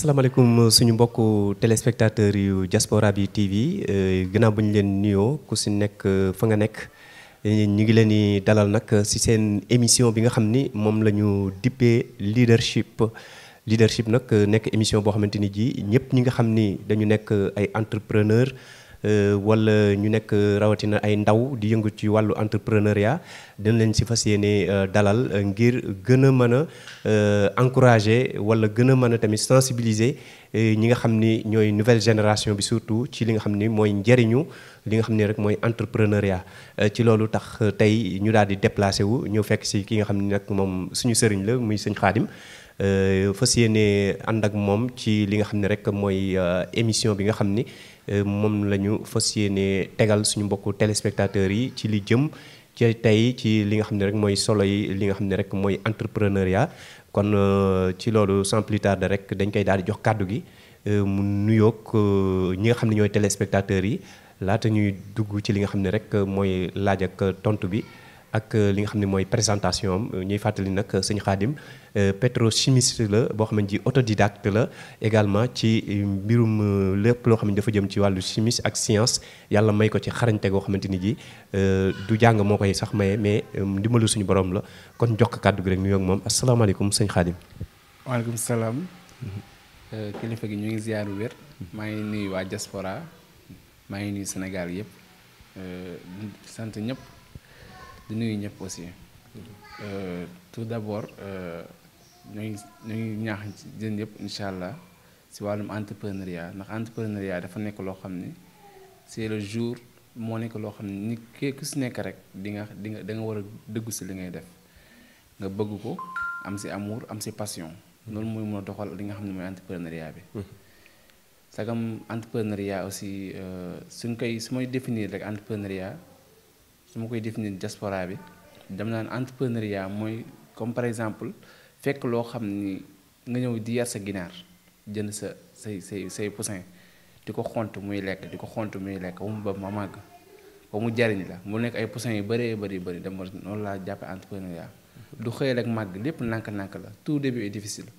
asalaamaaleykum suñu mbokku téléspectateurs yu Diaspora bi TV gannaaw bu ñu leen nuyoo ku si nekk fa nga nekk ñu ngi leen di dalal nag si seen émission bi nga xam ni moom la ñu dippee leadership nag nekk émission boo xamante ni ji ñëpp ñi nga xam ni dañu nekk ay entrepreneur wala ñu nekk rawatina ay ndaw di yëngu ci wàllu entrepreneuriat dañ leen si fas yéene dalal ngir gën a mën a encourager wala gën a mën a tamit sensibiliser ñi nga xam ni ñooy nouvelle génération bi surtout ci li nga xam ni mooy njëriñu li nga xam ni rek mooy entrepreneuriat ci loolu tax tey ñu daal di déplacé wu ñëw fekk si ki nga xam ni nag moom suñu sëriñ la muy sëñ Xaadim fas yéene ànd ak moom ci li nga xam ne rek mooy émission bi nga xam ni moom la ñu fas yéene tegal suñu mbokku téléspectateurs yi ci li jëm ci tey ci li nga xam ne rek mooy solo yi li nga xam ne rek mooy entrepreneuriat kon ci loolu sans plus tarder rek dañ koy daal di jox kàddu gi mu nuyoog ñi nga xam ne ñooy téléspectateurs yi laata ñuy dugg ci li nga xam ne rek mooy laaj ak tontu bi ak li nga xam ne mooy présentation am ñuy fàttali nag sëñ Xaadim pétrochimiste la boo xam ne ji autodidacte la également ci mbirum lépp loo xam ne dafa jëm ci wàllu chimie ak science yàlla may ko ci xarañte goo xamante ni ji du jàng moo koy sax maye mais ndimbalu suñu borom la kon jox ko kàddu gi rek nuyoo ak moom asalaamaaleykum sëñ Xaadim. waaleykum salaam. kilifa gi ñu ngi ziar bu wér. maa ngi nuyu waa diaspora maa ngi nuyu Sénégal yëpp sant ñëpp. di nuyu ñëpp aussi tout d'abord ñu ngi ñaax jën yëpp incha allah si wàllum entrepreneuriat ndax entrepreneuriat dafa nekk loo xam ni c'est le jour moo nekk loo xam ni ku si nekk rek da nga war a dëggu si li ngay def nga bëgg ko am si amour am si passion loolu mooy mën a doxal li nga xam ne mooy entrepreneuriat bi sagam entrepreneuriat aussi su may définir rek entrepreneuriat su ma koy définir diaspora bi dem naan entrepreneuriat mooy comme par exemple fekk loo xam ni nga ñëw di yar sa ginaar jënd say poussin di ko xont muy lekk ba mu ba ma màgg ba mu jariñ la mu nekk ay poussin yu bëree bëri dem noonu laa jàppe entrepreneuriat du xëy rek màgg lépp nànk-nànk la tout début est difficile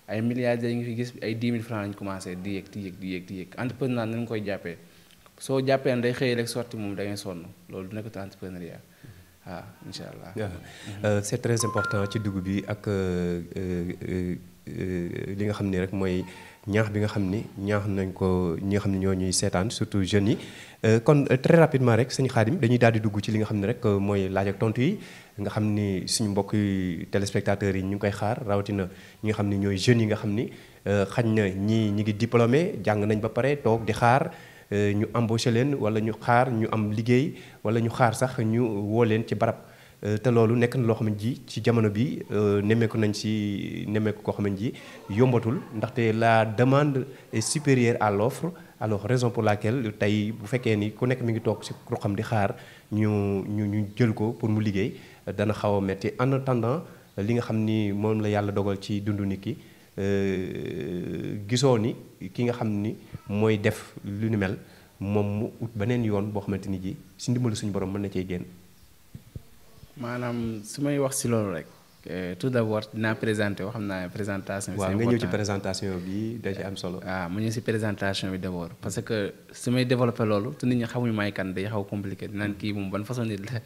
ay milliards yi nga fi gis ay 10 000 francs lañu commencé di yéeg entrepreneuriat nañu koy jàppee soo jàppee day xëy rek sorti moom da ngay sonn loolu du nekk entrepreneuriat waaw incha allah. c'est très important ci dugub bi ak li nga xam ni rek mooy ñaax bi nga xam ni ñaax nañ ko ñi nga xam ne ñoo ñuy seetaan surtout jeunes yi kon très rapidement rek sëñ Xaadim dañuy daal di dugg ci li nga xam ne rek mooy laaj ak tontu yi nga xam ni suñu mbokk téléspectateurs yi ñu ngi koy xaar rawatina ñi nga xam ni ñooy jeunes yi nga xam ni xañ na ñi ngi diplômé jàng nañ ba pare toog di xaar. ñu embauché leen wala ñu xaar ñu am liggéey wala ñu xaar sax ñu woo leen ci barab te loolu nekk na loo xam ne ji ci jamono bi nemmeeku nañ ci nemmeeku koo xam ne ji yombatul ndaxte la demande est supérieure à l'offre alors raison pour laquelle tey bu fekkee ni ku nekk mi ngi toog ci ruqam di xaar ñu jël ko pour mu liggéey dana xaw a metti en attendant li nga xam ni moom la yàlla dogal ci dundu nit ki gisoo ni ki nga xam ni mooy def lu ni mel moom mu ut beneen yoon boo xamante ni ji si ndimbalu suñu borom mën na cee génn. maanaam su may wax si loolu rek tout d'abord dinaa présenté xam naa présentation. waaw nga ñëw ci présentation bi da ci am solo. waaw mu ñëw si présentation bi d'abord parce que su may développé loolu te nit ñi xamuñu may kan day xaw compliqué dinaan kii moom ban façon nit la.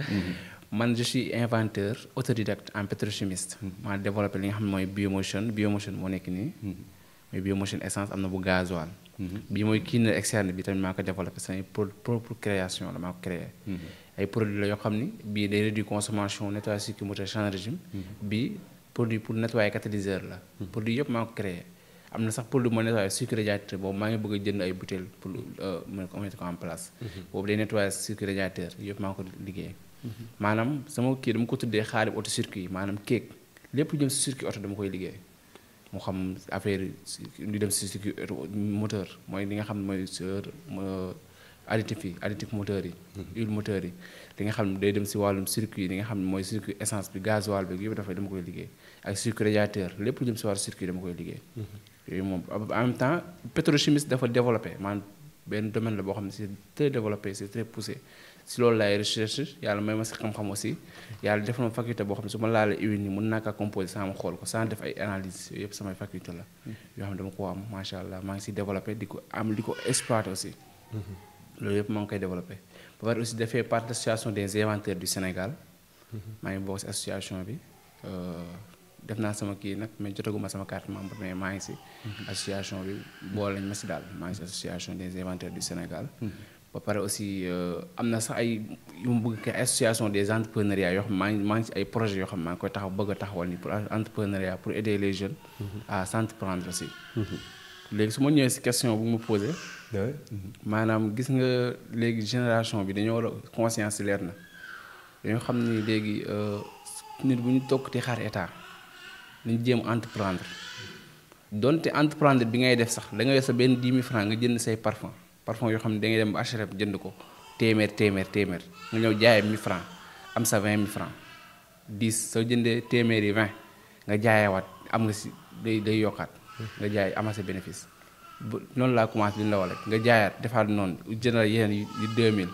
man je suis inventeur autodidacte en pétrochimiste. maa développé li nga xam ne mooy biomotion moo nekk nii. mooy biomotion essence am na bu gasoil. bii mooy kii externe bi tamit maa ko développé samay propre création la maa ko créé. ay produits la yoo xam ni bii day réduire consommation nettoyage circuit moteur change régime. bii produit pour nettoyer catalyseur la. produit yëpp maa ko créé. am na sax produit moo nettoyer circuit radiateur boobu maa ngi bëgg a jënd ay bouteilles pour mettre ko en place. boobu day nettoyer circuit radiateur yëpp maa ko liggéey. maanaam sama kii dama ko tuddee Xaadim auto circuit maanaam kéeg lépp lu jëm si circuit oto dama koy liggéey. moo xam affaire yi dem si circuit moteur mooy li nga xam ne mooy additif moteur yi. huile moteur yi li nga xam ne day dem si wàllum circuit li nga xam ne mooy circuit essence bi gasoil bi yëpp dafay dama koy liggéey ak circuit radiateur lépp lu jëm si wàllu circuit dama koy liggéey. yooyu moom en même temps pétrochimiste dafa développé maanaam benn domaine la boo xam ne c'est très développé c'est très poussé si loolu laay recherche yàlla may ma si xam-xam aussi yàlla def na faculté boo xam ne su ma laalee huile nii mën naa kaa composé sans ma xool ko sans def ay analyse yooyu yëpp samay faculté la yoo xam ne dama ko am macha allah maa ngi si développé di ko am di ko exploité aussi loolu yëpp maa ngi koy développé ba pare aussi dafay partie de l'association des inventeurs du Sénégal maa ngi bokk si association bi def naa sama kii nag mais jotaguma sama carte membre mais maa ngi si association bi boole lañ ma si daal maa ngi si association des inventeurs du Sénégal ba pare aussi am na sax ay yu mu bëgg ay association des entrepreneuriats yoo xam maa ngi ci ay projets yoo xam maa ngi koy taxaw bëgg a taxawal ni pour entrepreneuriat pour aider les jeunes à s'entreprendre aussi léegi su ma ñëwee si question bu mu posé maanaam gis nga léegi génération bi dañoo war a conscience leer na dañoo xam ni léegi nit bu ñu toog di xaar état nañ jéem entreprendre donte entreprendre bi ngay def sax da nga yor sa benn 10 000 francs nga jënd say parfum yoo xam ne da ngay dem ba HLM jënd ko téeméer nga ñëw jaayee 1000 francs am sa 20 000 francs 10 soo jëndee téeméer yi 20 nga jaayewaat am nga si day yokkaat nga jaay ama sa bénéfice noonu laa commencé li la wax rek nga jaayaat defaat noonu jëndal yeneen yu 2000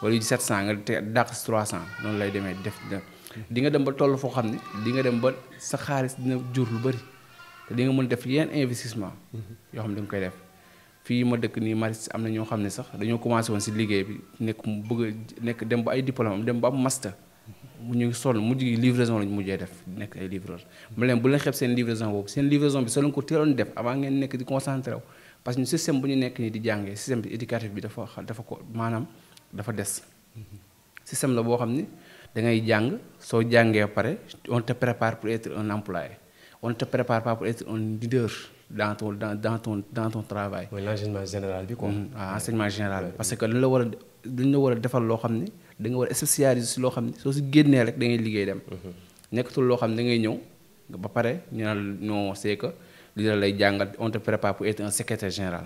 wala yu 700 nga dàq si 300 noonu lay demee def di nga dem ba toll foo xam ne di nga dem ba sa xaalis dina jur lu bëri te di nga mën def yenn investissement yoo xam ne da nga koy def fii ma dëkk nii Maristes am na ñoo xam ne sax dañoo commencé woon si liggéey bi nekk mu bëgg a nekk dem ba ay diplôme dem ba am master mu ñu sonn mujj gi livraison lañu mujjee def nekk ay livreur mu leen bu leen xeeb seen livraison boobu seen livraison bi soo leen ko teeloon def avant ngeen nekk di concentré wu parce que ñu système bu ñu nekk nii di jàngee système bi éducatif bi dafa ko maanaam dafa des système la boo xam ni da ngay jàng soo jàngee ba pare on te prépare pour être un employé on te prépare pas pour être un leader dans ton travail. mooy l'enseignement général bi quoi. waaw enseignement général bi parce que dañ la war a defal loo xam ne da nga war a spécialiser si loo xam ne soo si génnee rek da ngay liggéey dem. nekkatul loo xam ne da ngay ñëw ba pare ñu naan non c'est que li la lay jàngal on te prépare pour être un secrétaire général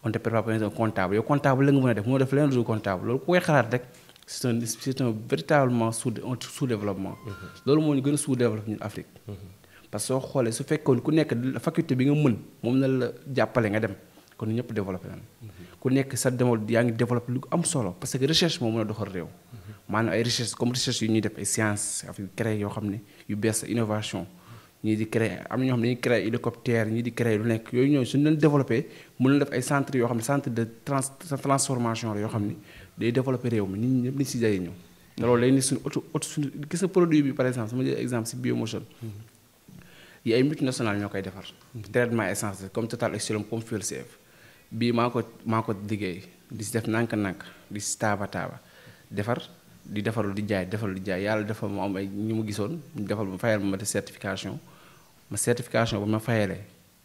on te prépare pour être un comptable yow comptable la nga mën a def moo def leneen du comptable loolu ku koy xalaat rek c'est un véritablement sous-développement. loolu moo ñu gën a sous-développé ñun Afrique. parce que soo xoolee su fekkoon ku nekk faculté bi nga mën moom na la jàppale nga dem kon ñëpp développé nañ ku nekk sa demal yaa ngi développé lu am solo parce que recherche moo mën a doxal réew maanaam ay recherche comme recherche yu ñuy def ay science ak créer yoo xam ne yu bees innovation ñii di créer am na ñoo xam ne dañuy créer hélicoptère ñii di créer lu nekk yooyu ñooñu suñu leen développé mën na def ay centre yoo xam ne centre de transformation la yoo xam ne day développé réew mi nit ñëpp ni si jariñu te loolu lay ni suñu suñu gis nga produit bi par exemple su ma jël exemple si Biomotion yi ay multinationales ñoo koy defar traitement essence comme Total Excellium comme Fuel CF bii maa ko liggéey di si def nànk-nànk di si taaba defar di defarul di jaay yàlla dafa mu am ay ñu mu gisoon ñu defal ma fayal ma def certification ba ma fayalee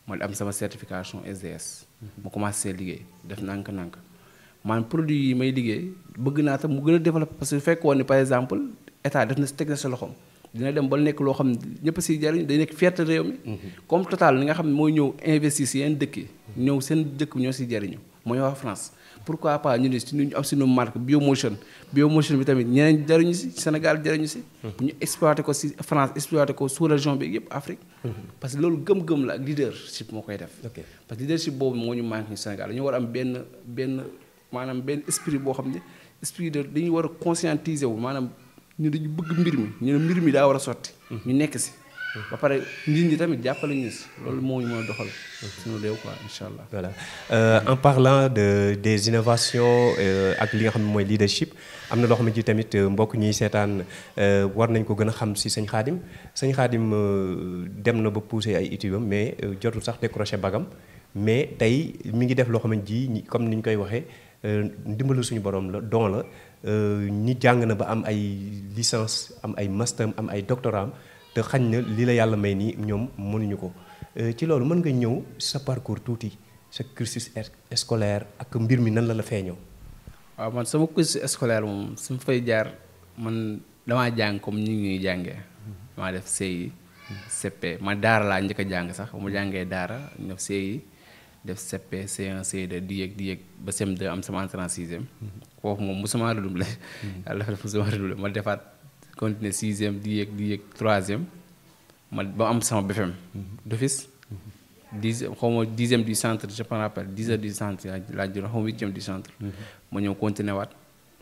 ma am sama certification SDS ma commencé liggéey def nànk-nànk maanaam produit yi may liggéey bëgg naa tam mu gën a développé parce que fekkoon ni par exemple état def na si teg na sa loxoom dina dem ba nekk loo xam ne ñëpp si jariñ day nekk fierté réew mi comme Total li nga xam ne mooy ñëw investir si yenn dëkk yi ñëw seen dëkk bi ñoo si jariñu mooy waa France pourquoi pas ñu ne si ñu am suñu marque Biomotion bi tamit ñeneen jariñu si Sénégal jariñu si ñu exploité ko si France exploité ko sous région bi yëpp Afrique parce que loolu gëm-gëm la ak leadership moo koy def parce que leadership boobu moo ñu manqué ñu Sénégal dañu war am benn esprit boo xam ne esprit de dañuy war a conscientiser wu maanaam ñu dañu bëgg mbir mi daa war a sotti ñu nekk si ba pare nit ñi tamit jàppale ñu si loolu moo ñu mën a doxal suñu réew quoi incha allah. voilà en parlant des innovations ak li nga xam ne mooy leadership am na loo xam ne ci tamit mbokk ñiy seetaan war nañ ko gën a xam si sëñ Khadim dem na ba poussé ay études am mais jotul sax décroché bagam mais tey mi ngi def loo xam ne ji comme ni ñu koy waxee ndimbalu suñu borom la don la ñi jàng na ba am ay licence am ay master am ay doctorat te xañ na li la yàlla may nii ñoom mënuñu ko ci loolu mën nga ñëw sa parcours tuuti sa cursus scolaire ak mbir mi nan la feeñoo. waaw man sama cursus scolaire moom su ma fay jaar man damaa jàng comme ñu ngi jàngee damaa def CI CP ma daara laa njëkk a jàng sax mu jàngee daara ñu def CI def CP C1 C2 di yéeg ba CM2 am sama entrée en sixième foofu moom mosuma redoublé yàlla dafa def mosuma redoublé ma defaat continuer sixième di yéeg troisième ma ba am sama BFM d'office 10e du centre je me rappelle 10 heures du centre laa jël xaw ma 8e du centre ma ñëw continuer waat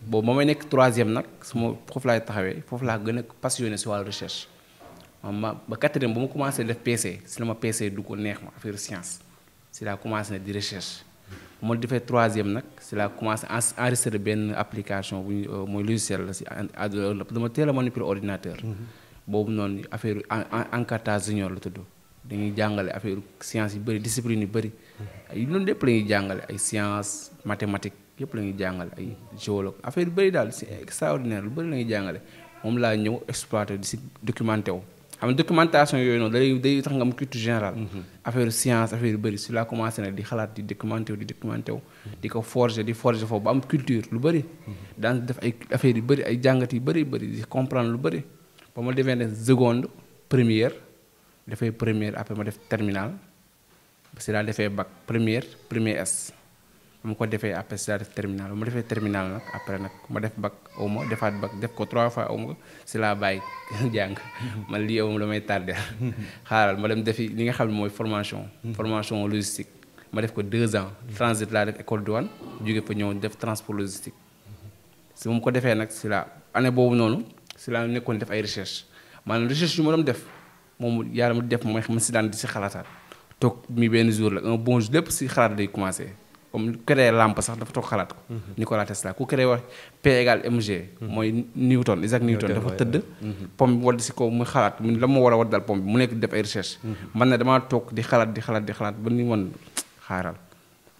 boobu ba may nekk troisième nag suma foofu laay taxawee foofu laa gën a passionné si wàllu recherche ba quatrième ba ma commencé def PC si la ma PC du ko neex ma affaire science si laa commencé na di recherche bu ma defee troisième nag si laa commencé enregistré benn application bu mooy logiciel la si dama teel a manipuler ordinateur boobu noonu affaire Encarta Junior la tudd dañuy jàngale affaire science yu bëri discipline yu bëri ay loolu lépp la ñuy jàngale ay science mathématique yëpp la ñuy jàngale ay géologue affaire yu bëri daal c'est extraordinaire lu bëri la ñuy jàngale moom laa ñëw exploité di si documenté wu xam ne documentation yooyu noonu day tax nga am culture générale affaire science affaire yu bëri si laa commencé nag di xalaat di documenté wu di ko forger foofu ba am culture lu bëri daan def ay affaire yu bëri ay jàngat yu bëri di comprendre lu bëri ba ma defee ne seconde première dafay première après ma def terminale si laa defee bac premier S ba ma ko defee après si laa def terminale ba ma defee terminale nag après nag ma def bac aw ma defaat bac def ko 3 fois aw ma si laa bàyyi jàng man lii aw ma damay tardé xaaral ma dem defi li nga xam ne mooy formation logistique ma def ko 2 ans transit laa def école douane jóge fa ñëw def transport logistique si ma ko defee nag si laa année boobu noonu si laa nekkoon def ay recherche maanaam recherche yu ma doon def moom yàlla mu def mooy ma si daan di si xalaataat toog mi benn jour la un bon jour lépp si xalaat day commencé comme créer lampe sax dafa toog xalaat ko Nikola Tesla ku créé wax P égale mg mooy Newton Isaac Newton dafa tëdd pomme bi wadd si kaw muy xalaat mu la ma war a waddal pomme bi mu nekk def ay recherche man ne damaa toog di xalaat ba ni man xaaral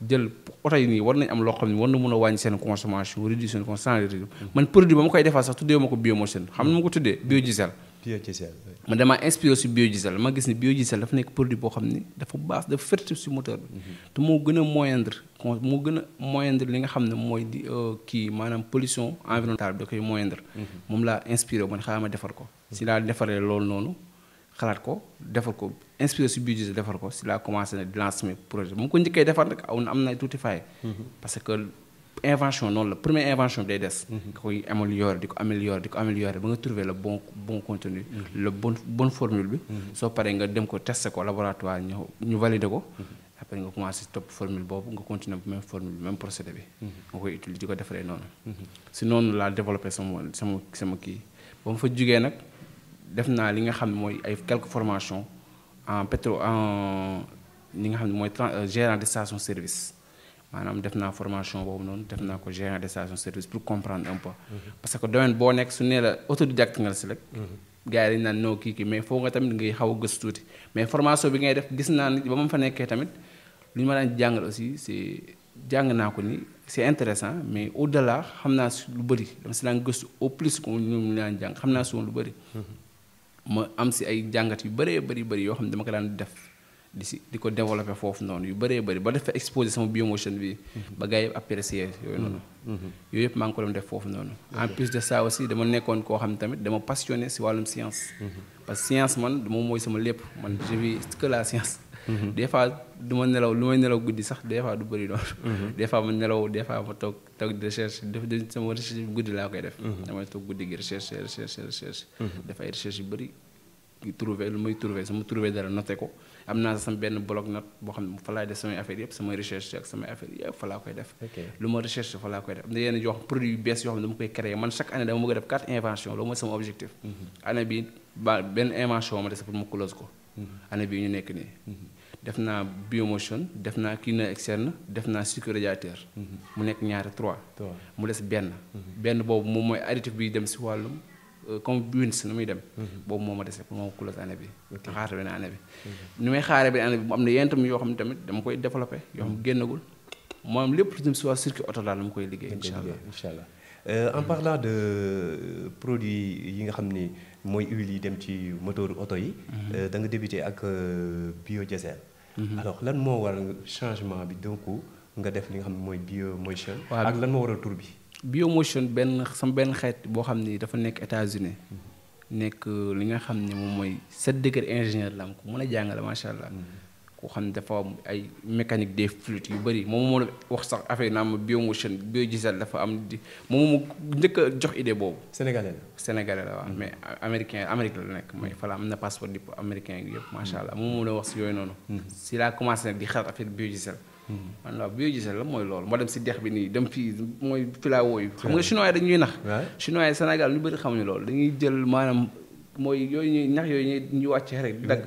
jël oto yi nii war nañ am loo xam ne war na mën a wàññi seen consommation réduire seen consommation man produit ba ma koy defar sax tuddee ma ko biomotion xam na ma ko tuddee biodiesel man damaa inspiré si biodiesel ma gis ni biodiesel dafa nekk produit boo xam ni dafa baax dafa fertile si moteur bi te moo gën a moindre li nga xam ne mooy di kii maanaam pollution environnementale bi da koy moindre moom laa inspiré man xaaral ma defar ko si laa defaree loolu noonu xalaat ko defar ko inspiré si biodiesel defar ko si laa commencé na di lancer mes projet bu ma ko njëkkee defar nag am na tuuti faay parce que invention noonu la première invention bi day des nga koy améliorer di ko améliorer ba nga trouver le bon contenu le bonne formule bi soo paree nga dem ko tester ko laboratoire ñu valider ko après nga commencé topp formule boobu nga continuer même formule même procédé bi nga koy utiliser di ko defaree noonu si noonu laa développé sama kii ba ma fa jugee nag def naa li nga xam ne mooy ay quelques formations en li nga xam ne mooy gérant de station service maanaam def naa formation boobu noonu def naa ko gérant de station service pour comprendre un peu parce que domaine boo nekk su nee la autodidacte nga si rek gars yi dañu naan noo kii mais foo nga tamit ngay xaw a gëstu tuuti mais formation bi ngay def gis naa ni ba ma fa nekkee tamit lu ñu ma daan jàngal aussi c'est jàng naa ko ni c'est intéressant mais au delà xam naa si lu bëri dama si daan gëstu au plus que ñu daan jàng xam naa si woon lu bëri ma am si ay jàngat yu bëree bëri yoo xam ne dama ko daan def di ko développer foofu noonu yu bëree bëri ba def fa exposé sama biomotion bi ba gars yi apprécier yooyu noonu yooyu yëpp maa ngi ko doon def foofu noonu en plus de ça aussi dama nekkoon koo xam ne tamit dama passionné si wàllum science parce que science man moom mooy sama lépp man je vis que la science des fois du ma nelaw lu may nelaw guddi sax des fois du bëri noonu des fois ma nelaw des fois ma toog di recherche def sama recherche bi guddi laa koy def damay toog guddi gi recherche def ay recherche yu bëri trouver lu may trouver sama trouver dara noté ko am naa sama benn bloc note boo xam ne fa laay def samay affaire yëpp samay recherche ak samay affaire yëpp fa laa koy def lu ma recherche fa laa koy def am na yenn yoo xam produit yu bees yoo xam ne dama koy créer man chaque année dama bëgg a def 4 inventions loolu mooy sama objectif année bi benn invention ma des pour ma close ko année bii ñu nekk nii def naa biomotion def naa cleaner externe def naa cycle radiateur mu nekk ñaari 3 mu des benn boobu moom mooy additif bi dem si wàllum comme wins nu muy dem boobu moo ma dese pour moo close année bi xaar benn année bi ni may xaaree benn année bi mu am na yenn tam yoo xam ne tamit dama koy développé yoo xam génnagul moom lépp lu dem si waa circuit auto daal dama koy liggéey incha allah en parlant de produits yi nga xam ni mooy huile yi dem ci moteur auto yi da nga débuté ak biodiesel alors lan moo waral changement bi donc nga def li nga xam ne mooy biomotion ak lan moo waral tur bi biomotion sama benn xeet boo xam ni dafa nekk États-Unis nekk li nga xam ne moom mooy 7 degré ingénieur la am ku mën a jàngale macha allah koo xam ne dafa am ay mécanique des fluides yu bëri moom moo wax sax affaire naa ma biomotion biodiesel dafa am di moom mu njëkk a jox idée boobu. Sénégalais la waaw mais Amérique la nekk mooy fa la am na passeport di américain yi yëpp macha allah moom moo la wax si yooyu noonu. si laa commencé nag di xalaat affaire biodiesel. man la biodiesel la mooy loolu moo dem si dex bi nii dem fii mooy filao yi. xam nga chinois yi dañuy nax. chinois yi Sénégal lu bëri xamuñu loolu dañuy jël maanaam. mooy yooyu ñuy ñax yooyu ñuy wàcce rek di dagg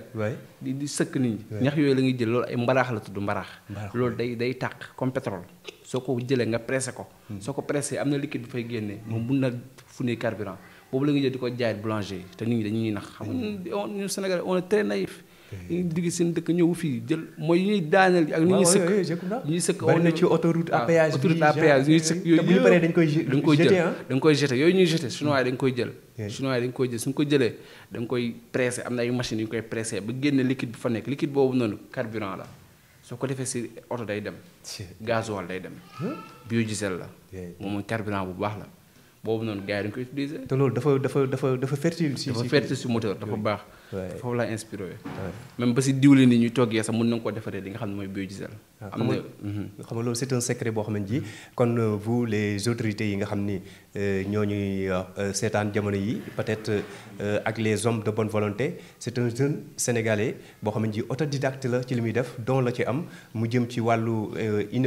di sëkk nit ñi ñax yooyu la ñuy jël loolu ay mbaraax la tudd mbaraax loolu day tàq comme pétrole soo ko jëlee nga pressé ko soo ko pressé am na liquide bu fay génnee moom mun na fu ne carburant boobu la ñuy jël di ko jaay boulanger te nit ñi dañuy nax xam nga ñu Sénégal on est très naïf dañuy digg seen dëkk ñëw fii jël mooy ñuy daaneel ak ni ñuy sëkk bari na ci autoroute à péage ñuy sëkk yooyu bu ñu paree dañ koy jeté yooyu ñuy jeté chinois yi dañ koy jël chinois yi dañ koy jël suñ ko jëlee da nga koy pressé am na ay machines yu ñu koy pressé ba génne liquide bi fa nekk liquide boobu noonu carburant la soo ko defee si oto day dem gasoil day dem biodiesel la moom mooy carburant bu baax la boobu noonu gars yi dañu koy utiliser. te loolu dafa fertile si si moteur dafa baax. foofu laa inspiré. même ba si diwlin ni ñuy toggee sax mën na nga ko defaree li nga xam ne mooy biodiesel. xam nga loolu c'est un secret boo xam ne ji kon vous les autorités yi nga xam ni ñoo ñuy seetaan jamono yi peut-être ak les hommes de bonne volonté c'est un jeune sénégalais boo xam ne ji autodidacte la ci li muy def don la ci am mu jëm ci wàllu li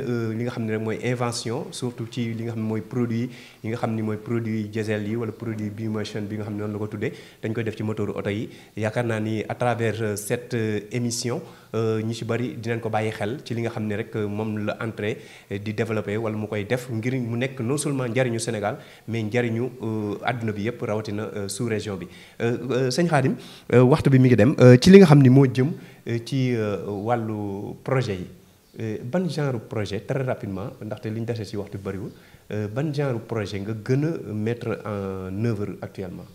nga xam ne rek mooy invention surtout ci li nga xam ne mooy produit yi nga xam ni mooy produit diesel yi wala produit biomotion bi nga xam ne noonu la ko tuddee dañ koy def ci moteur oto yi yaakaar naa ni à travers cette émission ñi ci bari dinañ ko bàyyi xel ci li nga xam ne rek moom la entrée di développer wala mu koy def ngir mu nekk non seulement njariñu Sénégal mais njariñu àdduna bi yëpp rawatina sous région bi sëñ Khadim waxtu bi mi ngi dem ci li nga xam ni moo jëm ci wàllu projet yi ban genre projet très rapidement ndaxte li ñu dese ci waxtu bi bariwul ban genre projet nga gën a mettre en œuvre actuellement.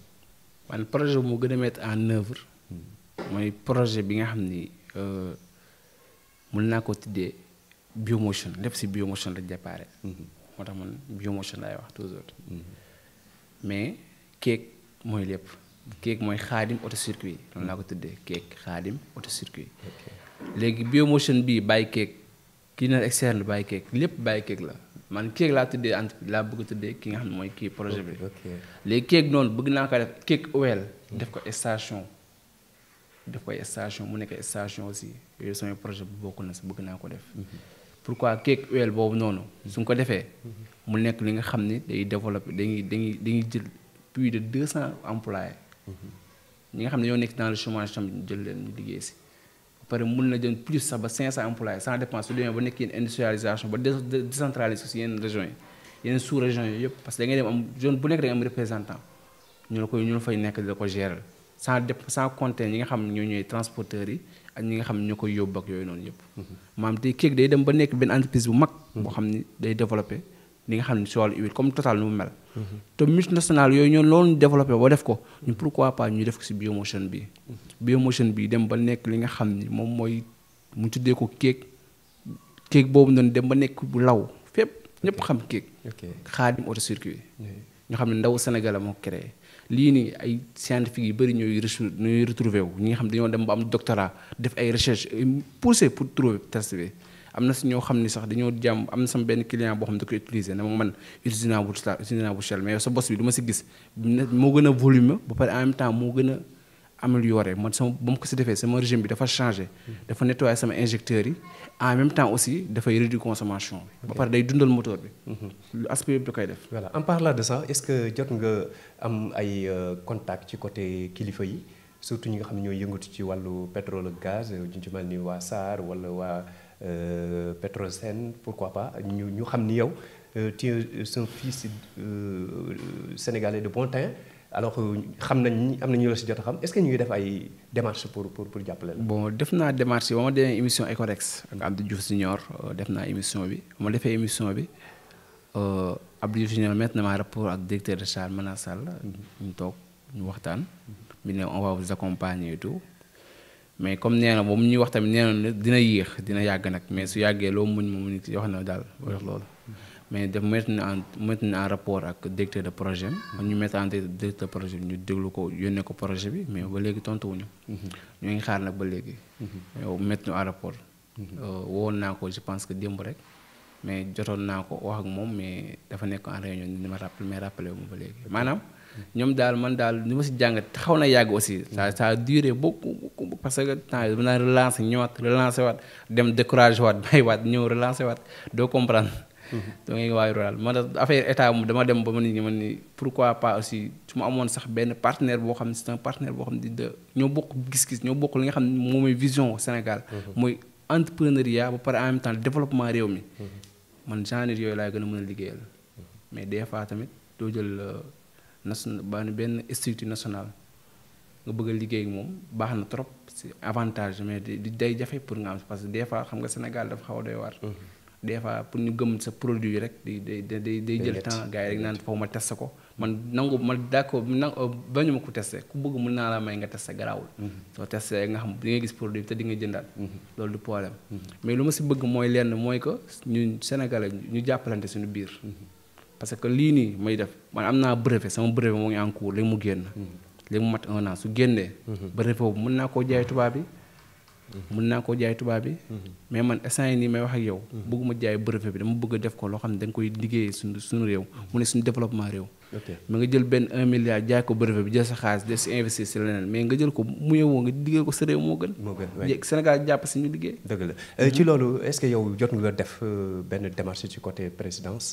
man projet bu mu gën a mettre en œuvre mooy projet bi nga xam ni mën naa ko tuddee biomotion lépp si biomotion la déparé. moo tax man biomotion laay wax toujours. mais keek mooy lépp. keek mooy xaadim autocircuit loolu laa ko tuddee keek xaadim autocircuit. léegi biomotion bii bàyyi keek kii na externe bàyyi keek lépp bàyyi keek la man keek laa tuddee entreprise laa bëgg a tuddee ki nga xam ne mooy kii projet bi. léegi keek noonu bëgg naa ko def keek oil def ko station. def koy station mu nekk station aussi yooyu samay projet bu bokk na si bëgg naa ko def. pourquoi keek oil boobu noonu su nga ko defee mu nekk li nga xam ne day développer dañuy jël plus de 200 employés. ñi nga xam ne ñoo nekk dans le chômage tamit ñu jël leen ñu liggéey si. ba pare mun na jël plus sax ba 500 employés sans dépense su demee ba nekk yenn industrialisation ba décentraliser si yenn régions yi yenn sous régions yi yëpp parce que da ngay dem am zone bu nekk da nga am représentant ñu la fay nekk di la ko gérer sans compter ñi nga xam ne ñoo ñooy transporteurs yi ak ñi nga xam ne ñoo koy yóbbu ak yooyu noonu yëpp. maanaam tey keek day dem ba nekk benn entreprise bu mag. boo xam ni day développé li nga xam ne si wàllu huile comme Total nu mu mel. te multinationales yooyu ñoo loolu ñu développé ba def ko ñu pourquoi pas ñu def ko si biomotion bi. biomotion bi dem ba nekk li nga xam ni moom mooy mu tuddee ko keek boobu noonu dem ba nekk bu law fépp ñëpp xam keek. xaadim autocircuit. ñu xam ne ndaw Sénégal moo créé. lii nii ay scientifique yu bëri ñooy retrouvé wu ñi nga xam dañoo dem ba am doctorat def ay recherche poussé pour trouver test bi am na si ñoo xam ni sax dañoo jàmm am na sama benn client boo xam ne da koy utiliser ne man utilisé naa bu Shell mais yow sa bos bi du ma si gis moo gën a volume ba pare en même temps moo gën a amélioré man sama ba mu ko si defee sama régime bi dafa changé dafa nettoyé sama injecteurs yi en même temps aussi dafay réduire consommation bi ba pare day dundal moteur bi aspect yëpp da koy def. voilà en parlant de ça est-ce que jot nga am ay contact ci côté kilifa yi surtout ñi nga xam ne ñooy yëngatu ci wàllu pétrole ak gaz ñu ci mel ni waa SAR wala waa Petrosen pourquoi pas ñu xam ni yow tu es un fils sénégalais de bon teint alors xam nañ am na ñu la si jot a xam est-ce que ñu ngi def ay démarches pour jàppale la. bon def naa démarche yi ba ma demee émission Ecorex ak Abdou Diouf Junior def naa émission bi ma defee émission bi Abdou Diouf Junior mettre na ma rapport ak directeur de Charles Manar Sall ñu toog ñu waxtaan. bi ne on va vous accompagner et tout mais comme nee na moom ñuy wax tamit nee na dina yéex dina yàgg nag mais su yàggee loo muñ ma muñ wax na daal wax loolu. mais def mettre en rapport ak directeur de projet am. ñu mettre en directeur de projet bi ñu déglu ko yónnee ko projet bi mais ba léegi tontuwuñu. ñu ngi xaar nag ba léegi. yow mettre ñu en rapport. wowoon naa ko je pense que démb rek mais jotoon naa ko wax ak moom mais dafa nekk en réunion ni ma rappelé mais rappelé wu ma ba léegi maanaam. ñoom daal man daal ni ma si jàngat xaw na yàgg aussi ça a duré beaucoup parce que temps yii dama relancer ñëwaat relancer waat dem découragé waat bàyyiwaat ñëw relancer waat doo comprendre. da ngay waayu daal man affaire état mu dama dem ba ma nit ñi man ni pourquoi pas aussi su ma amoon sax benn partenaire boo xam ne c'est un partenaire boo xam ne ñoo bokk gis-gis ñoo bokk li nga xam ne moom mooy vision Sénégal. mooy entrepreneuriat ba pare en même temps développement réew mi. man genre yooyu laay gën a mën a liggéeyal mais des fois tamit doo jël. benn structure nationale nga bëgg a liggéey ak moom baax na trop c'est avantage mais di day jafe pour nga am parce que des fois xam nga Sénégal dafa xaw a doy waar. des fois pour ñu gëm sa produit yi rek day jël temps gars yi rek naan foofu ma testé ko man nangu ma d'accord bañu ma ko testé ku bëgg mën naa la may nga testé garaawul. soo testé nga xam di nga gis produit bi te di nga jëndaat. loolu du problème. mais lu ma si bëgg mooy lenn mooy que ñun Sénégalais ñu jàppalante suñu biir. parce que lii nii may def man am naa brevet sama brevet moo ngi en cours léegi mu génn. léegi mu mat 1 an su génnee. brevet boobu mën naa koo jaay tubaab bi. mais man instant yii nii may wax ak yow. bëgguma jaay brevet bi dama bëgg a def ko loo xam ne da nga koy liggéeyee suñu réew. mu ne suñu développement réew. mais nga jël benn 1 milliard jaay ko brevet bi jël sa xaalis def si investir si leneen mais nga jël ko mu yowoo nga liggéey ko sa réew moo gën. Sénégal jàpp si ñu liggéey. dëgg la ci loolu est-ce que yow jot nga def benn démarche ci côté présidence.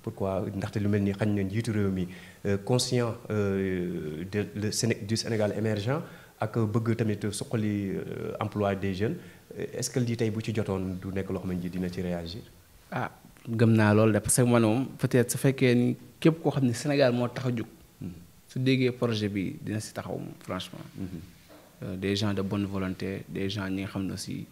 pourquoi ndaxte lu mel ni xañ na njiitu réew mi conscient du Sénégal émergent ak bëgg tamit suqali emploi des jeunes est-ce que lii tey bu ci jotoon du nekk loo xam ne dina ci réagir. ah gëm naa loolu de parce que man moom peut-être su fekkee ni képp koo xam ne Sénégal moo tax a jóg. su déggee projet bi dina si taxaw moom franchement. des gens de bonne volonté des gens ñi nga xam ne aussi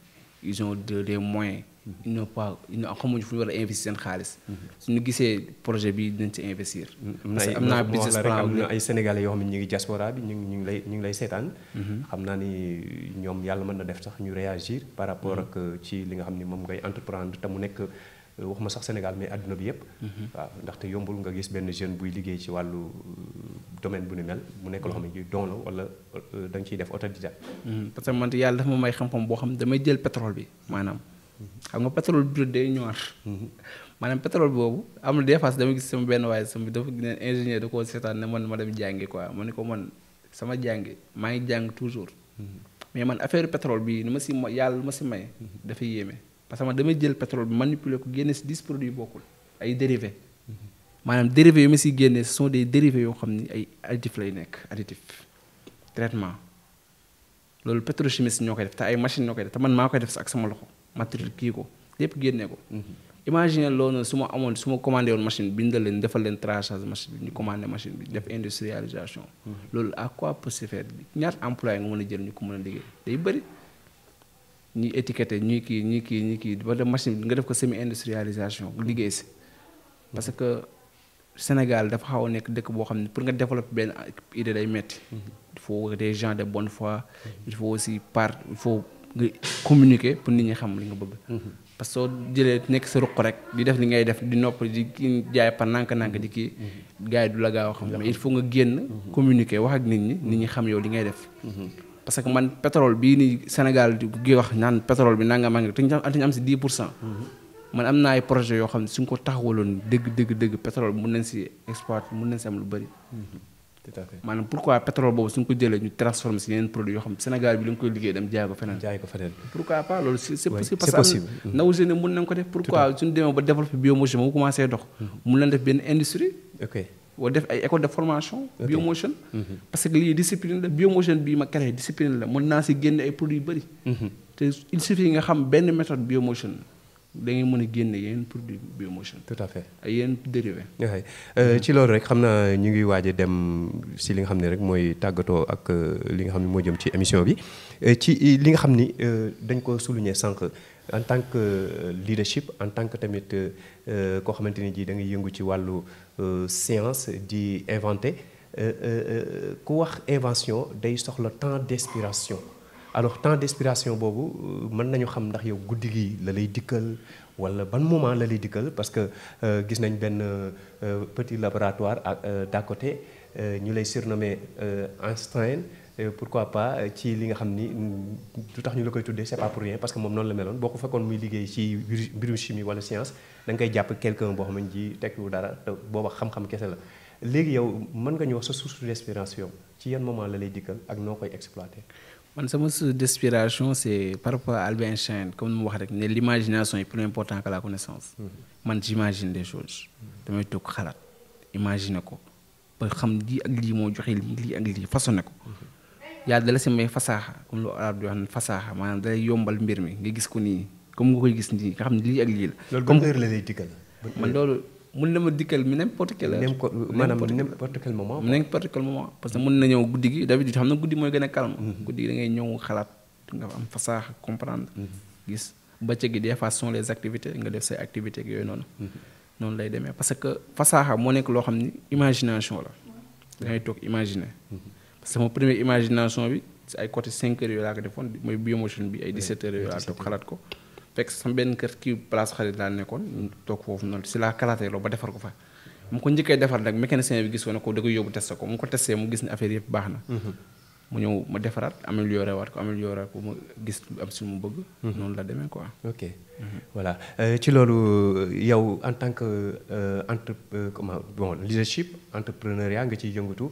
ils ont des moyens. ils n'ont pas xamuñu fu ñu war a investir seen xaalis. suñu gisee projet bi dinañ ci investir. parce que am naa business plan am na ay sénégalais yoo xam ne ñu ngi diaspora bi ñu ngi lay seetaan. xam naa ni ñoom yàlla mën na def sax ñu réagir par rapport ak ci li nga xam ni moom ngay entreprendre te mu nekk waxuma sax Sénégal mais àdduna bi yëpp. waaw ndaxte yombul nga gis benn jeune buy liggéey ci wàllu domaine bu ni mel mu nekk loo xam ne don la wala da nga ciy def autodidacte. parce que man yàlla dafa ma may xam-xam boo xam ne damay jël pétrole bi maanaam. xam nga pétrole bi day ñor. maanaam pétrole boobu am na des fois dama gis sama benn waaye sama dafa ne ingénieur da koo seetaan ne man ma dem jàngi quoi ma ne ko man sama jàngi maa ngi jàng toujours. mais man affaire pétrole bi ni ma si yàlla ma si may. dafa yéeme parce que man damay jël pétrole bi manipuler ko génne si 10 produits bokkul ay dérivés. maanaam dérivés yu ma si génne ce sont des dérivés yoo xam ni ay additifs lay nekk additif traitement loolu pétrochimiste ñoo koy def te ay machines ñoo koy def te man maa koy def ak sama loxo. matériel kii ko lépp génne ko. imagine loolu su ma commandé woon machine bi bindal leen defal leen traçage machine bi ñu commandé machine bi def industrialisation. loolu à quoi peut se faire ñaata employé nga mën a jël ñu ko mën a liggéey day bëri. ñuy étiqueté ñuy kii ba def machine bi nga def ko semi industrialisation liggéey si. parce que Sénégal dafa xaw a nekk dëkk boo xam ne pour nga développer benn idée day metti il faut des gens de bonne foi. il faut aussi il faut nga communiquer pour nit ñi xam li nga bëgg. parce que soo jëlee nekk sa ruq rek di def li ngay def di nopp di kii jaay par nànk-nànk di kii gars yi du la gaaw a xam mais il faut nga génn communiquer wax ak nit ñi xam yow li ngay def. parce que man pétrole bii nii Sénégal di wax naan pétrole bi nanga maa ngi te ñu am si 10%. man am naa ay projets yoo xam ne suñ ko taxawaloon dëgg pétrole mun nañ si exploiter mun nañ si am lu bëri. tout à fait maanaam pourquoi pétrole boobu suñ ko jëlee ñu transformer si yeneen produits yoo xam ne Sénégal bi la nga koy liggéey dem jaay ko feneen. pourquoi pas loolu c'est possible. parce que ndaw jeune mun nañ ko def. pourquoi suñu demee ba développer biomotion ba mu commencé dox. mun nañ def benn industrie. wala def ay école de formation. biomotion. parce que lii discipline la biomotion bii ma créé discipline la mën naa si génne ay produits yu bëri. te il suffit nga xam benn méthode biomotion. da ngay mën a génne yeneen produit biomotion. tout à fait ay yeneen dérivé. ci loolu rek xam naa ñu ngi waaj a dem si li nga xam ne rek mooy tàggatoo ak li nga xam ne moo jëm ci émission bi ci li nga xam ni dañ ko souligner sànq en tant que leadership en tant que tamit koo xamante ni ji da ngay yëngu ci wàllu science di inventer ku wax invention day soxla temps d'inspiration alors temps d'inspiration boobu mën nañu xam ndax yow guddi gi la lay dikkal wala ban moment la lay dikkal parce que gis nañ benn petit laboratoire d'à côté ñu lay surnommé Einstein pourquoi pas ci li nga xam ni lu tax ñu la koy tuddee c'est pas pour rien parce que moom noonu la meloon boo ko fekkoon muy liggéey ci mbirum chimie wala science da nga koy jàpp quelqu'un boo xam ne ji tekkiwu dara te booba xam-xam kese la léegi yow mën nga ñu wax sa source d'inspiration ci yan moment la lay dikkal ak noo koy exploiter. man sama source d'inspiration c'est par rapport à Albert Einstein comme ni mu wax rek ne l'imagination est plus important que la connaissance. man j'imagine des choses. damay toog xalaat imaginer ko ba xam lii ak lii moo joxe lii ak lii façonné ko. yàlla dala si may fasaaxa comme lu arab di wax ne fasaaxa maanaam dalay yombal mbir mi nga gis ko nii comme nga koy gis nii nga xam ne lii ak lii la. loolu ban heure la lay dikkal. man loolu mun na ma dikkal mi n'importe quelle heure. maanaam n'importe quel moment. n'importe quel moment parce que mën na ñëw guddi gi d'habitude xam na guddi mooy gën a calme. guddi gi da ngay ñëw xalaat nga am fasaaxa comprendre. gis bëccëg gi des fois sont les activités nga def say activités ak yooyu noonu. noonu lay demee parce que fasaaxa moo nekk loo xam ni imagination la da ngay toog imaginer. sama première imagination bi si ay côté 5 heures yooyu laa ko defoon mooy biomotion bi ay 17 heures yooyu laa toog xalaat ko fekk sama benn kër kii place xarit laa nekkoon ñu toog foofu noonu si laa kalaatee loolu ba defar ko fa mu ko njëkkee defar nag mécanicien bi gis ko ne ko da koy yóbbu testé ko mu ko testé mu gis ne affaire yëpp baax na mu ñëw ma defaraat amélioré waat ko ma gis am si mu bëgg noonu la demee quoi. ok voilà ci loolu yow en tant que leadership entrepreneuriat nga ciy yëngatu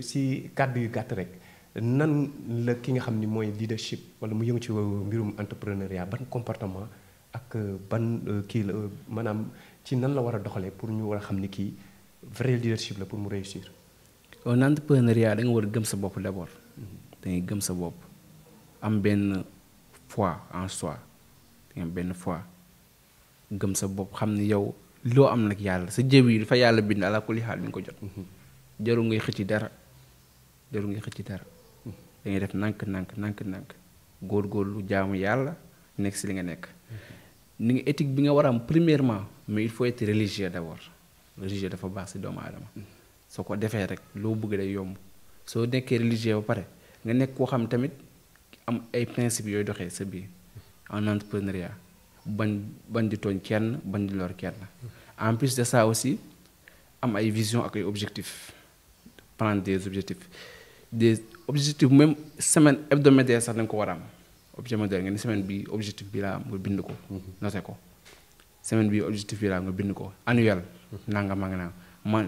si kàddu yu gàtt rek nan la ki nga xam ni mooy leadership wala mu yëngu ci mbirum entrepreneuriat ban comportement ak ban kii la maanaam ci nan la war a doxalee pour ñu war a xam ni kii vrai leadership la pour mu réussir. en entrepreneuriat da nga war a gëm sa bopp d'abord. da ngay gëm sa bopp am benn foi en soi da nga am benn foi gëm sa bopp xam ni yow loo am nag yàlla sa jëw yi dafa yàlla bind ala kulli xaal bi nga ko jot. jarul ngay xëcc dara da ngay def nànk góorgóorlu jaamu yàlla nekk si li nga nekk. ni nga éthique bi nga war a am premièrement mais il faut être religieux d'abord religieux dafa baax si doomu aadama. soo ko defee rek loo bëgg day yomb soo nekkee religieux ba pare nga nekk koo xam tamit am ay principes yooyu doxee sa biir en entrepreneuriat bañ di tooñ kenn bañ di lor kenn en plus de ça aussi am ay vision ak ay objectifs prendre des objectifs même semaine hebdomadaire sax da nga ko war a am hebdomadaire nga ni semaine bi objectif bi laa am nga bind ko noté ko semaine bi objectif bi laa am nga bind ko annuel nangam ak nangam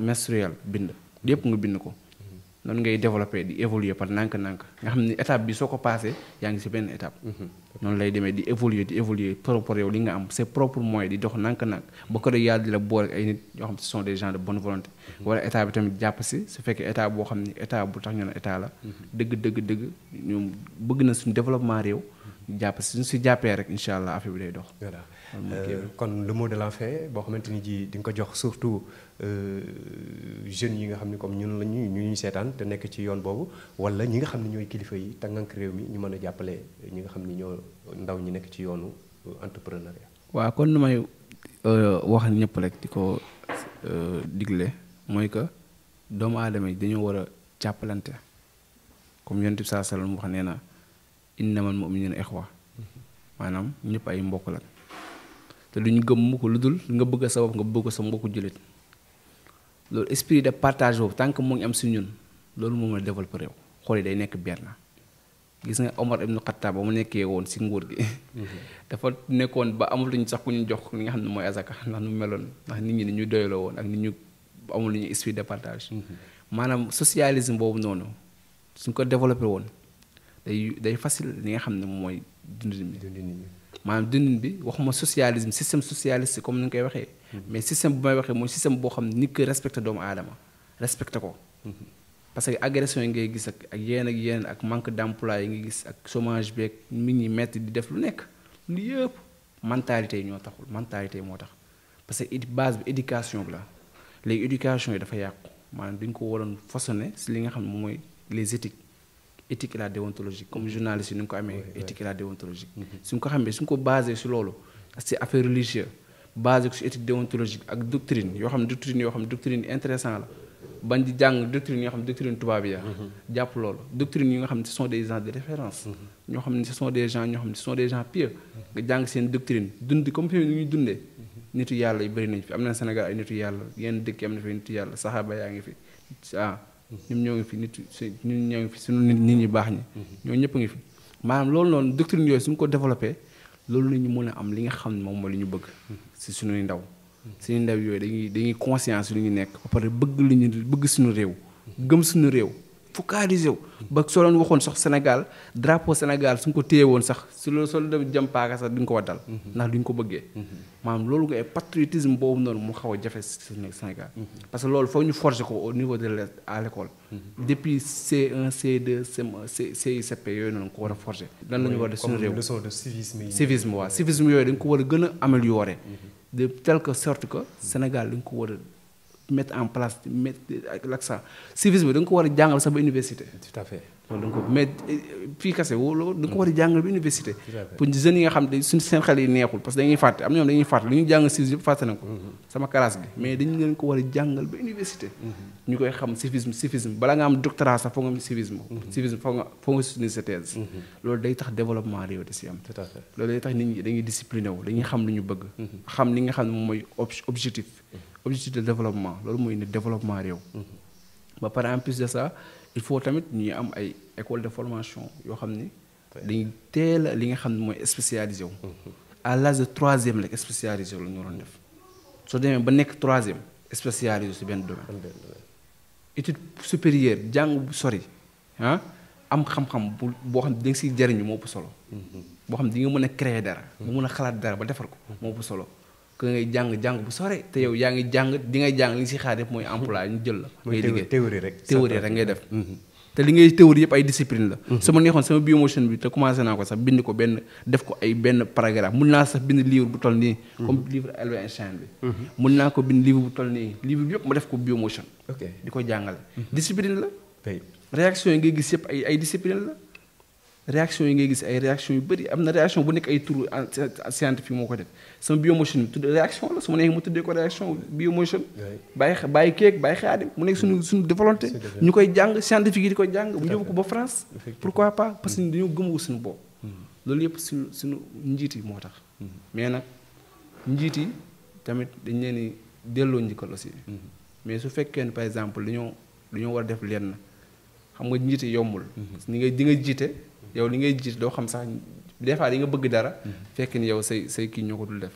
mensuel bind lépp nga bind ko noonu ngay développer di évoluer par nànk-nànk nga xam ni étape bi soo ko passé yaa ngi ci benn étape noonu lay demee di évoluer propre yow li nga am c'est propre moyen di dox nànk-nànk ba ko de yàlla di la boole ak ay nit yoo xam ce sont des gens de bonne volonté wala état bi tamit jàpp si su fekkee état boo xam ni état bu tax ñu ne état la dëgg ñoom bëgg na suñu développement réew jàpp si suñu si jàppee rek incha allah affaire bi day dox. voilà kon le mot de la fin boo xamante ni ji di nga ko jox surtout jeunes yi nga xam ne comme ñun la ñu seetaan te nekk ci yoon boobu wala ñi nga xam ne ñooy kilifa yi te ngànk réew mi ñu mën a jàppale ñi nga xam ni ñoo ndaw ñi nekk ci yoonu entrepreneuriat. waaw kon nu may wax ñëpp rek di ko digle mooy que doomu aadama yi dañoo war a jàppalante comme Yonent bi sallallahu alayhi wasallam wax nee na innamal mu'minuna ikhwa maanaam ñëpp ay mbokk la te lu ñu gëm mu ko lu dul nga bëgg sa bopp nga bëgg sa mbokku jullit loolu esprit de partage boobu tant que mu ngi am si ñun loolu moom la développé réew xool yi day nekk benn gis nga Omar ibn Khattab ba mu nekkee woon si nguur gi dafa nekkoon ba amatuñ sax ku ñu jox li nga xam ne mooy azaka ndax nu meloon ndax nit ñi ni ñu doyloo woon ak nit ñu amul lu ñu esprit de partage maanaam socialisme boobu noonu suñ ko développé woon day facile li nga xam ne mooy dundin bi maanaam dundin bi waxuma socialisme système socialiste comme ni nga koy waxee mais système bu may waxee mooy système boo xam ne nit ko respecté doomu aadama respecté ko parce que agression yi ngay gis ak yeneen ak manque d'emploi yi nga gis ak chômage beeg nit ñi metti di def lu nekk lu yëpp mentalité yi ñoo taxul mentalité yi moo tax parce que base bi éducation bi la léegi éducation yi dafa yàqu maanaam dañ ko waroon façonner si li nga xam ne mooy les éthique et la déontologie comme journaliste yi ni nga ko amee éthique et la déontologie suñ ko xamee suñ ko basé si loolu c'est affaire religieuse basé ko si éthique déontologique ak doctrine yoo xam ne doctrine intéressant la bañ di jàng doctrine yi nga xam ne doctrine tubaab yi jàpp loolu doctrine yi nga xam ne ce sont des gens de référence ñoo xam ne ce sont des gens ñoo xam ne ce sont des gens pieux nga jàng seen doctrine dund comme fi ñuy dundee nitu yàlla yu bëri nañ fi am na Sénégal ay nitu yàlla yenn dëkk am na fi nitu yàlla saxaaba yaa ngi fi ñun ñoo ngi fi ñun ñoo ngi fi suñu nit ñi baax ñi ñoo ñëpp a ngi fi maanaam loolu noonu doctrine yooyu suñu ko développé loolu la ñu mën a am li nga xam ne moom mooy li ñu bëgg si suñuy ndaw suñu ndaw yooyu dañuy conscience lu ñu nekk ba pare bëgg lu ñu bëgg suñu réew gëm suñu réew focalisé wu ba soo leen waxoon sax Sénégal drapeau Sénégal suñ ko téye woon sax su loolu soo dem jëm paaka sax duñ ko waddal ndax duñ ko bëggee maanaam loolu nga patriotisme boobu noonu mu xaw a jafe si Sénégal parce que loolu foog ñu forger ko au niveau de à l'école depuis C1 C2 CM1 CICP yooyu noonu ko war a forger lan la ñu war a def suñu réew leçon de civisme waaw civisme yooyu dañ ko war a gën a améliorer de telle sorte que Sénégal dañ ko war a mettre en place mettre ak l'accent civisme bi da nga ko war a jàngal sax ba université. tout à fait loolu da nga ko mais fii kase woo da nga ko war a jàngal ba université. pour jeunes yi nga xam ne suñu seen xel yi neexul parce que dañuy fàtte am na ñoom dañuy fàtte li ñu jàng civisme yëpp fàtte nañ ko. sama classe bi mais dañu leen ko war a jàngal ba université. ñu koy xam civisme bala nga am doctorat sax foog nga am civisme. civisme foog nga soutenir sa thèse. loolu day tax développement réew da si am. tout à fait loolu day tax nit ñi dañuy discipliné wu dañuy xam lu ñu bëgg. xam li nga xam ne moom mooy objectif de développement loolu mooy ne développement réew. ba pare en plus de ça il faut tamit ñuy am ay école de formation yoo xam ni dañuy teel a li nga xam ne mooy spécialisé wu. à l'âge de 3e rek spécialisé wu la ñu waroon def soo demee ba nekk 3e spécialisé si benn domaine. étude supérieure jàng bu sori am xam-xam boo xam ne da nga siy jariñu moo ëpp solo. boo xam ne di nga mën a créer dara. nga mën a xalaat dara ba defar ko moo ëpp solo. que ngay jàng bu sore te yow yaa ngi jàng di ngay jàng li nga si xaar yëpp mooy emploi ñu jël la. ngay liggéey théorie rek ngay def. te li ngay théorie yëpp ay discipline la. su ma neexoon sama biomotion bi te commencé naa ko sax bind ko def ko ay benn paragraphe mun naa sax bind livre bu toll nii. comme livre Albert Einstein bi. mun naa ko bind livre bu toll nii livre bi yëpp ma def ko biomotion. di ko jàngale. discipline la. réaction yi ngay gis yëpp ay discipline la. réaction yi ngay gis ay réaction yu bëri am na réaction bu nekk ay tur scientifique moo ko def sama biomotion bi tudd réaction la su ma neexee mu tuddee ko réaction biomotion bàyyi keeg bàyyi xaadim mu nekk suñu de volonté ñu koy jàng scientifique yi di ko jàng bu yóbbu ko ba France pourquoi pas parce que dañoo gëmwu suñu bopp loolu yëpp suñu njiit yi moo tax mais nag njiit yi tamit dañ leen di delloo njikkal aussi mais su fekkee ne par exemple dañoo war a def lenn xam nga njiit yi yombul ni nga di nga jiite yow li ngay jiite doo xam sax des fois di nga bëgg dara fekk ni yow say kii ñoo ko dul def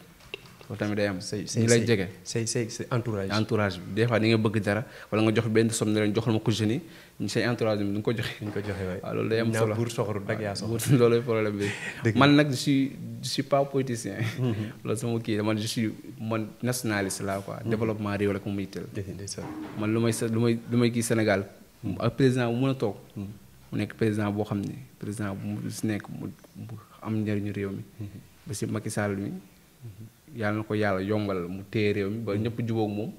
loolu tamit day am ñi lay jege say entourage bi des fois di nga bëgg dara wala nga jox benn somme ne leen joxal ma ko jeunes yi say entourage bi du nga ko joxe waaw loolu day am solo buur soxoru dag yaa soxor loolu problème bi man nag je suis pas politicien loolu sama kii man man nationaliste la quoi développement réew rek mu yitteel man lu may kii Sénégal ak président bu mën a toog mu nekk président boo xam ne président bu mu si nekk mu am njëriñu réew mi ba si Macky Sall mi yàlla na ko yàlla yombal mu téye réew mi ba ñëpp jubóog moom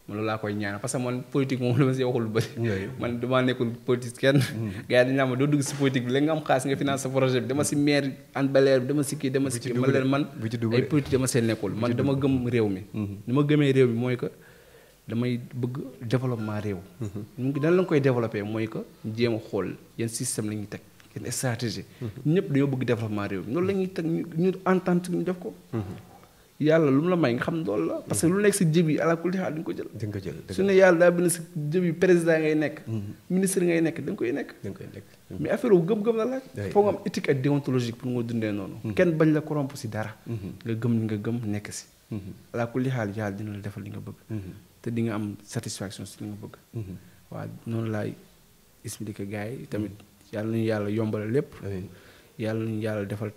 man loolu laa koy ñaan parce que man politique moom dama si waxul lu bëri man damaa nekkul politique kenn gars yi dañu naan ma doo dugg si politique bi léegi nga am xaalis nga finance sa projet bi dama si maire Hann Bel-Air bi dama si kii man leen man ay politique dama seen nekkul man dama gëm réew mi ni ma gëmee réew mi mooy que damay bëgg développement réew dan la nga koy développé mooy que jéem a xool yan système la ñuy teg yan stratégie ñëpp dañoo bëgg développement réew mi loolu la ñuy teg ñu entente ñu def ko yàlla lu mu la may nga xam loolu la parce que lu nekk sa jëb yi ala kulli xaal di nga ko jël su ne yàlla daa bind sa jëb yi président ngay nekk ministre ngay nekk da nga koy nekk mais affaire wu gëm-gëm la laaj foo nga am éthique ak déontologique pour nga dundee noonu kenn bañ la corrompre si dara nga gëm li nga gëm nekk si ala kulli xaal yàlla dina la defal li nga bëgg te di nga am satisfaction si li nga bëgg waaw noonu laay expliquer gars yi tamit yàlla nañu yàlla yombal lépp yàlla nañu yàlla defal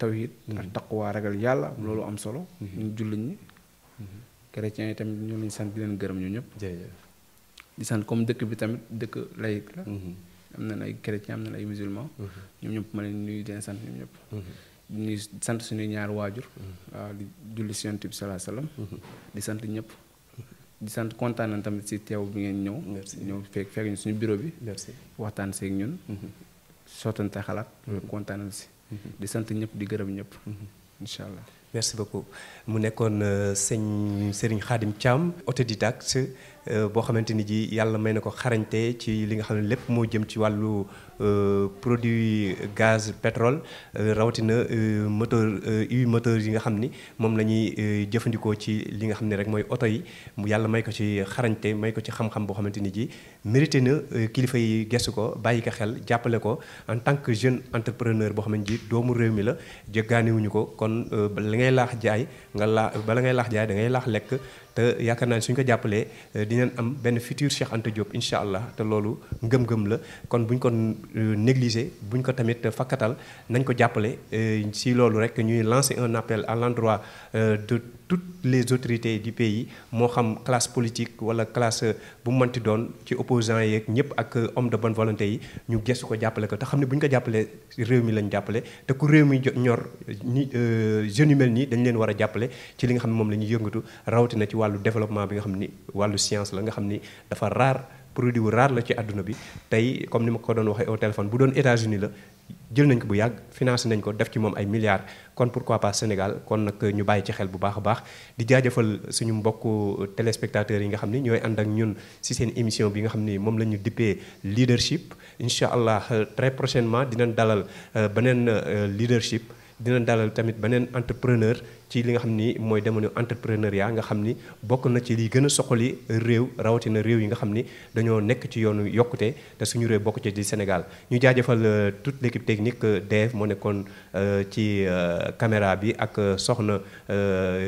tawhid ak taqwa ragal yàlla loolu am solo ñu jullit ñi chrétiens yi tamit ñoo lañu sant di leen gërëm ñu ñëpp di sant comme dëkk bi tamit dëkk laïque la am na ay chrétiens am na ay musulmans ñoom ñëpp ma leen nuyu di leen sant ñoom ñëpp di sant suñuy ñaar waajur waaw di julli si Yonent bi sallallahu alayhi wasallam di sant ñëpp di sant kontaan nañ tamit si teew bi ngeen ñëw fekk ñu suñu bureau bi waxtaan seeg ñun sottante xalaat kontaan nañ si di sant ñëpp di gërëm ñëpp incha allah merci beaucoup mu nekkoon sëñ Serigne Khadim Thiam autodidacte boo xamante ni ji yàlla may na ko xarañte ci li nga xam ne lépp moo jëm ci wàllu produit gaz pétrole rawatina moteur huile moteur yi nga xam ni moom la ñuy jëfandikoo ci li nga xam ne rek mooy oto yi mu yàlla may ko ci xarañte may ko ci xam-xam boo xamante ni ji mérité na kilifa yi gestu ko bàyyi ko xel jàppale ko en tant que jeune entrepreneur boo xam ne ji doomu réew mi la jéggaaniwuñu ko kon la ngay laax jaay bala ngay laax jaay da ngay laax lekk te yaakaar naa ne suñ ko jàppalee dinañ am benn futur Cheikh Anta Diop incha allah te loolu ngëm-ngëm la kon buñ ko négliger buñ ko tamit fakkatal nañ ko jàppale si loolu rek ñuy lancer un appel à l'endroit de toutes les autorités du pays moo xam classe politique wala classe bu mu mënti doon ci opposants yeeg ñëpp ak homme de bonne volonté yi ñu gëstu ko jàppale ko te xam ne bu ñu ko jàppalee réew mi lañ jàppale te ku réew mi ñor ni jeunes yu mel nii dañ leen war a jàppale ci li nga xam ne moom la ñuy yëngatu rawatina ci wàllu développement bi nga xam ni wàllu science la nga xam ni dafa rare produit bu rare la ci àdduna bi tey comme ni ma ko doon waxee au téléphone bu doon États-Unis la jël nañ ko bu yàgg financé nañ ko def ci moom ay milliards kon pourquoi pas Sénégal kon nag ñu bàyyi ci xel bu baax a baax di jaajëfal suñu mbokku téléspectateurs yi nga xam ni ñooy ànd ak ñun ci seen émission bi nga xam ni moom la ñu dippee leadership incha allah très prochainement dinañ dalal beneen leadership dinañ dalal tamit beneen entrepreneur ci li nga xam ni mooy demoon entrepreneuriat nga xam ni bokk na ci li gën a soxali réew rawatina réew yi nga xam ni dañoo nekk ci yoonu yokkute te suñu réew bokk ci di Sénégal ñu jaajëfal toute l'équipe technique Dave moo nekkoon ci caméra bi ak soxna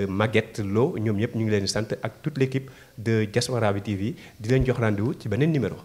Maguette Lo ñoom ñëpp ñu ngi leen di sant ak toute l'équipe de Diaspora bi TV di leen jox rendez-vous ci beneen numéro